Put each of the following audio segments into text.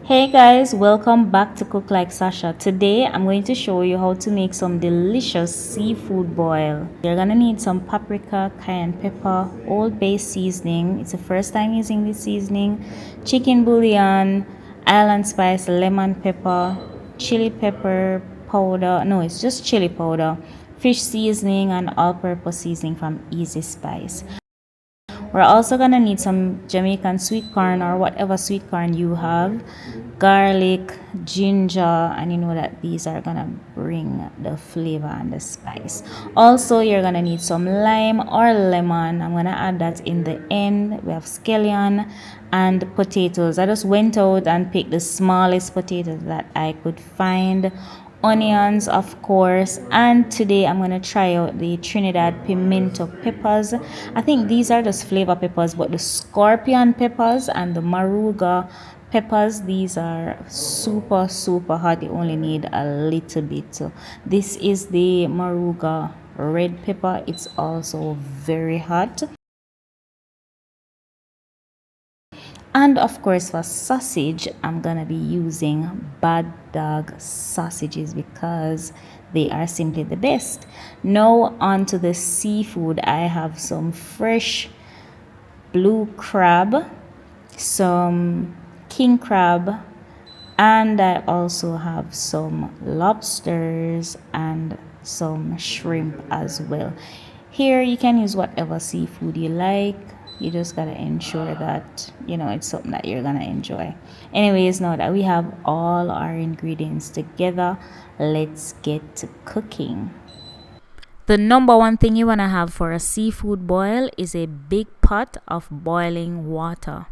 Hey guys, welcome back to Cook Like Sasha. Today I'm going to show you how to make some delicious seafood boil. You're gonna need some paprika, cayenne pepper, old bay seasoning. It's the first time using this seasoning. Chicken bouillon, island spice, lemon pepper, chili pepper powder. No, it's just chili powder. Fish seasoning and all-purpose seasoning from Easy Spice. We're also gonna need some Jamaican sweet corn or whatever sweet corn you have, garlic, ginger, and you know that these are gonna bring the flavor and the spice. Also, you're gonna need some lime or lemon. I'm gonna add that in the end. We have scallion and potatoes. I just went out and picked the smallest potatoes that I could find, onions of course, and today I'm gonna try out the Trinidad pimento peppers. I think these are just flavor peppers, but the scorpion peppers and the maruga peppers, these are super hot. You only need a little bit. So this is the maruga red pepper. It's also very hot. And of course, for sausage, I'm gonna be using Bad Dog sausages because they are simply the best. Now, on to the seafood. I have some fresh blue crab, some king crab, and I also have some lobsters and some shrimp as well. Here you can use whatever seafood you like. You just gotta ensure that it's something that you're gonna enjoy. Anyways, now that we have all our ingredients together, let's get to cooking. The number one thing you want to have for a seafood boil is a big pot of boiling water.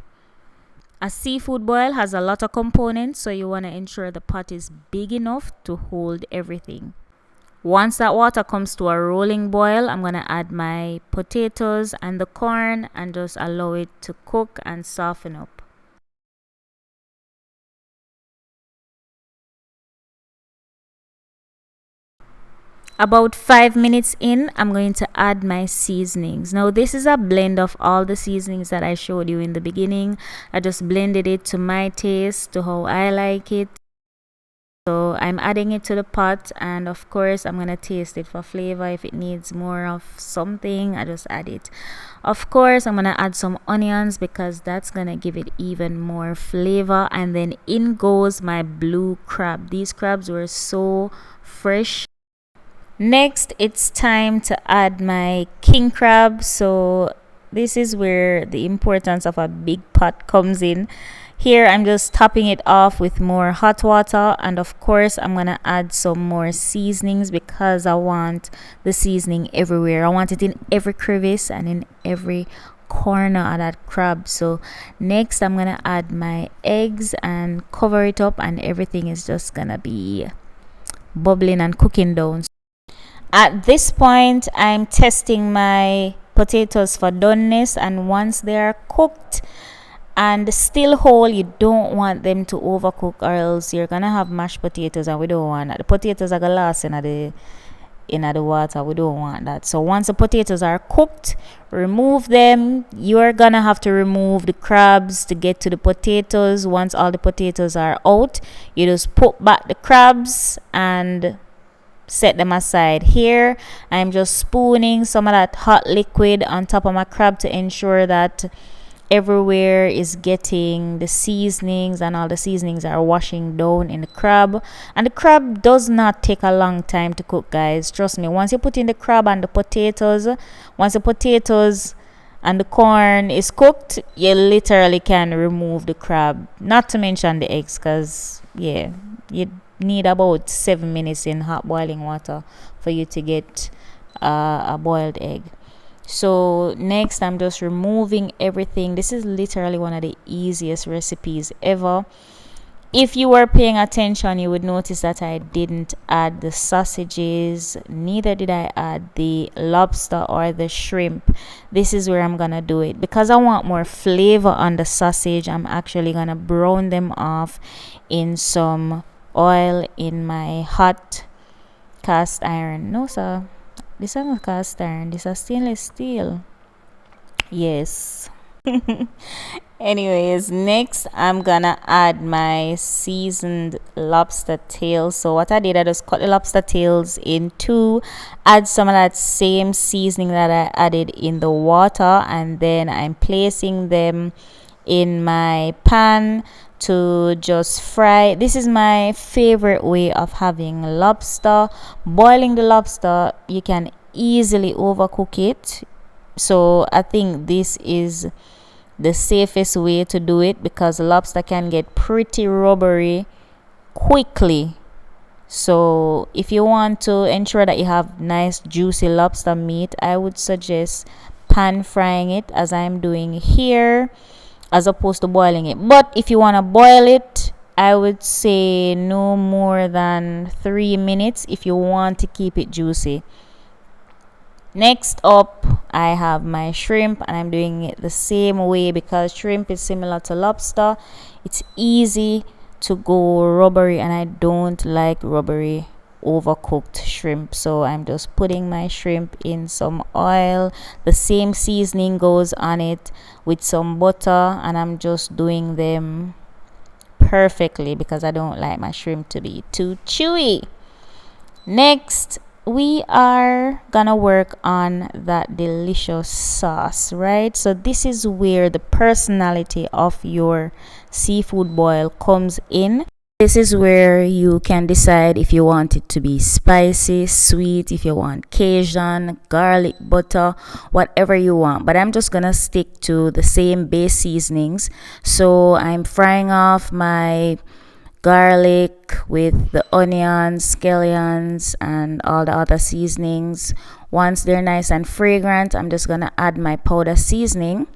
A seafood boil has a lot of components, so you want to ensure the pot is big enough to hold everything. Once that water comes to a rolling boil, I'm going to add my potatoes and the corn and just allow it to cook and soften up. About 5 minutes in, I'm going to add my seasonings. Now this is a blend of all the seasonings that I showed you in the beginning. I just blended it to my taste, to how I like it. So I'm adding it to the pot, and of course I'm gonna taste it for flavor. If it needs more of something, I just add it. Of course I'm gonna add some onions because that's gonna give it even more flavor. And then in goes my blue crab. These crabs were so fresh. Next, it's time to add my king crab. So this is where the importance of a big pot comes in. Here I'm just topping it off with more hot water, and of course I'm gonna add some more seasonings because I want the seasoning everywhere. I want it in every crevice and in every corner of that crab. So next I'm gonna add my eggs and cover it up, and everything is just gonna be bubbling and cooking down. At this point, I'm testing my potatoes for doneness, and once they are cooked and still whole, you don't want them to overcook, or else you're gonna have mashed potatoes, and we don't want that. The potatoes are gonna last in the water. We don't want that. So once the potatoes are cooked, remove them. You're gonna have to remove the crabs to get to the potatoes. Once all the potatoes are out, you just put back the crabs and set them aside. Here I'm just spooning some of that hot liquid on top of my crab to ensure that everywhere is getting the seasonings and all the seasonings are washing down in the crab. And the crab does not take a long time to cook, guys, trust me. Once you put in the crab and the potatoes, once the potatoes and the corn is cooked, you literally can remove the crab, not to mention the eggs, because you need about 7 minutes in hot boiling water for you to get a boiled egg. So next I'm just removing everything. This is literally one of the easiest recipes ever. If you were paying attention, you would notice that I didn't add the sausages, neither did I add the lobster or the shrimp. This is where I'm gonna do it because I want more flavor on the sausage. I'm actually gonna brown them off in some oil in my hot cast iron. No, sir, this is not cast iron, this is stainless steel. Yes. Anyways, next I'm gonna add my seasoned lobster tails. So what I did, I just cut the lobster tails in two, add some of that same seasoning that I added in the water, and then I'm placing them in my pan to just fry. This is my favorite way of having lobster. Boiling the lobster, you can easily overcook it. So I think this is the safest way to do it, because lobster can get pretty rubbery quickly. So if you want to ensure that you have nice juicy lobster meat, I would suggest pan frying it as I'm doing here, as opposed to boiling it. But if you want to boil it, I would say no more than 3 minutes if you want to keep it juicy. Next up, I have my shrimp, and I'm doing it the same way because shrimp is similar to lobster. It's easy to go rubbery, and I don't like rubbery overcooked shrimp. So I'm just putting my shrimp in some oil. The same seasoning goes on it with some butter, and I'm just doing them perfectly because I don't like my shrimp to be too chewy. Next, we are gonna work on that delicious sauce, right? So this is where the personality of your seafood boil comes in. This is where you can decide if you want it to be spicy, sweet, if you want Cajun, garlic, butter, whatever you want. But I'm just gonna stick to the same base seasonings. So I'm frying off my garlic with the onions, scallions, and all the other seasonings. Once they're nice and fragrant, I'm just gonna add my powder seasoning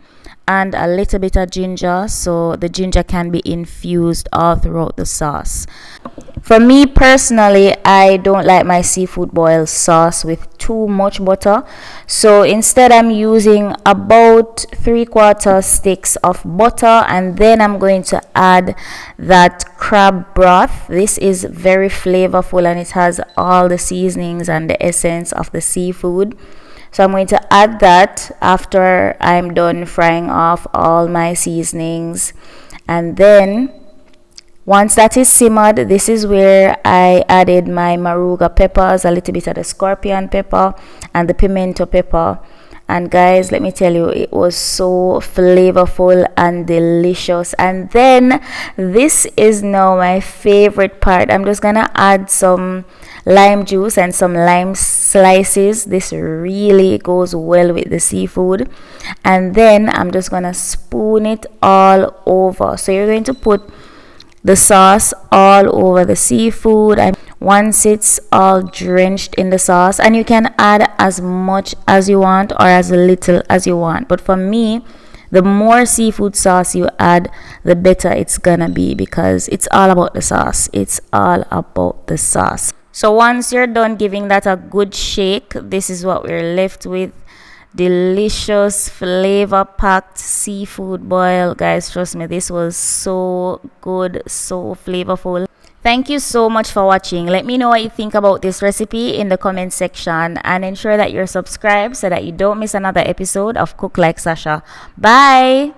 and a little bit of ginger, so the ginger can be infused all throughout the sauce. For me personally, I don't like my seafood boil sauce with too much butter, so instead I'm using about 3/4 sticks of butter, and then I'm going to add that crab broth. This is very flavorful and it has all the seasonings and the essence of the seafood. So I'm going to add that after I'm done frying off all my seasonings. And then once that is simmered, this is where I added my maruga peppers, a little bit of the scorpion pepper, and the pimento pepper. And guys, let me tell you, it was so flavorful and delicious. And then this is now my favorite part. I'm just gonna add some lime juice and some lime slices. This really goes well with the seafood. And then I'm just gonna spoon it all over. So you're going to put the sauce all over the seafood, and once it's all drenched in the sauce, and you can add as much as you want or as little as you want, but for me, the more seafood sauce you add, the better it's gonna be, because it's all about the sauce. It's all about the sauce. So once you're done giving that a good shake, this is what we're left with. Delicious, flavor packed seafood boil. Guys, trust me, this was so good, so flavorful. Thank you so much for watching. Let me know what you think about this recipe in the comment section, and ensure that you're subscribed so that you don't miss another episode of Cook Like Sasha. Bye.